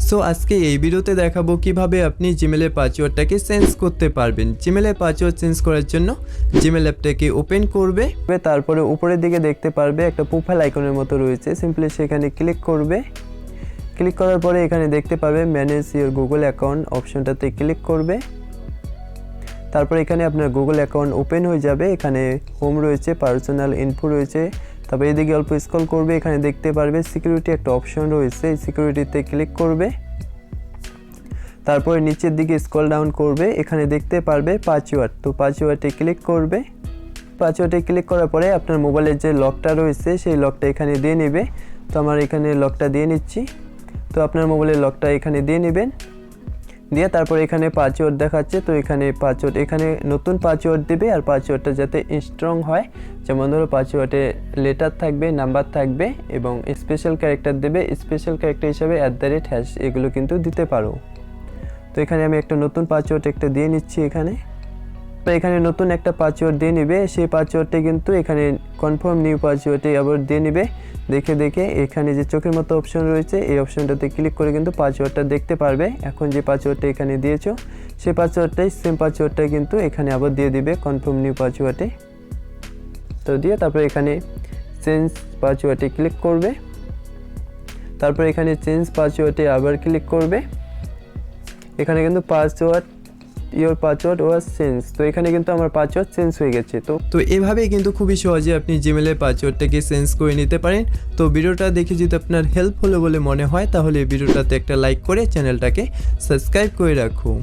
So আজকে এই ভিডিওতে দেখাবো কিভাবে আপনি জিমেলের পাসওয়ার্ডটাকে চেঞ্জ করতে পারবেন। জিমেলের পাসওয়ার্ড চেঞ্জ করার জন্য জিমেল অ্যাপটাকে ওপেন করবে, তারপরে উপরের দিকে দেখতে পারবে একটা প্রোফাইল আইকনের মতো রয়েছে, সিম্পলি সেখানে ক্লিক করবে। ক্লিক করার পরে এখানে দেখতে পারবে ম্যানেজ ইওর গুগল অ্যাকাউন্ট অপশনটাতে ক্লিক করবে। তারপর এখানে আপনার গুগল অ্যাকাউন্ট ওপেন হয়ে যাবে। এখানে হোম রয়েছে, পার্সোনাল ইনফো রয়েছে, তারপর এদিকে অল্প স্ক্রল করবে, এখানে দেখতে পারবে সিকিউরিটি একটা অপশন রয়েছে, এই সিকিউরিটিতে ক্লিক করবে। তারপরে নিচের দিকে স্ক্রল ডাউন করবে, এখানে দেখতে পারবে পাসওয়ার্ড, তো পাসওয়ার্ডে ক্লিক করবে। পাসওয়ার্ডে ক্লিক করার পরে আপনার মোবাইলের যে লকটা রয়েছে সেই লকটা এখানে দিয়ে নেবে। তো আমার এখানে লকটা দিয়ে নিচ্ছি, তো আপনার মোবাইলের লকটা এখানে দিয়ে নেবেন। দিয়ে তারপর এখানে পাসওয়ার্ড দেখাচ্ছে, তো এখানে পাসওয়ার্ড এখানে নতুন পাসওয়ার্ড দেবে, আর পাসওয়ার্ডটা যাতে স্ট্রং হয়, যেমন ধরো পাসওয়ার্ডে লেটার থাকবে, নাম্বার থাকবে এবং স্পেশাল ক্যারেক্টার দেবে। স্পেশাল ক্যারেক্টার হিসাবে @# এগুলো কিন্তু দিতে পারো। তো এখানে আমি একটা নতুন পাসওয়ার্ড একটা দিয়ে নিচ্ছি। এখানে নতুন একটা পাসওয়ার্ড দিয়ে নেবে, সেই পাসওয়ার্ডটা কিন্তু এখানে কনফার্ম নিউ পাসওয়ার্ডে আবার দিয়ে নেবে। দেখে এখানে যে চোখের মতো অপশন রয়েছে এই অপশনটাতে ক্লিক করে কিন্তু পাসওয়ার্ডটা দেখতে পারবে। এখন যে পাসওয়ার্ডটা এখানে দিয়েছো সেই পাসওয়ার্ডটাই সেম পাসওয়ার্ডটাই কিন্তু এখানে আবার দিয়ে দিবে কনফার্ম নিউ পাসওয়ার্ডে। তো দিয়ে তারপরে এখানে চেঞ্জ পাসওয়ার্ডে ক্লিক করবে। তারপর এখানে চেঞ্জ পাসওয়ার্ডে আবার ক্লিক করবে। এখানে কিন্তু ইওর পাসওয়ার্ড ওয়াজ চেঞ্জ, তো এখানে কিন্তু আমার পাসওয়ার্ড চেঞ্জ হয়ে গেছে। তো এভাবেই কিন্তু খুবই সহজে আপনি জিমেলের পাসওয়ার্ডটাকে চেঞ্জ করে নিতে পারেন। তো ভিডিওটা দেখে যদি আপনার হেল্প হলো বলে মনে হয় তাহলে ভিডিওটাতে একটা লাইক করে চ্যানেলটাকে সাবস্ক্রাইব করে রাখুন।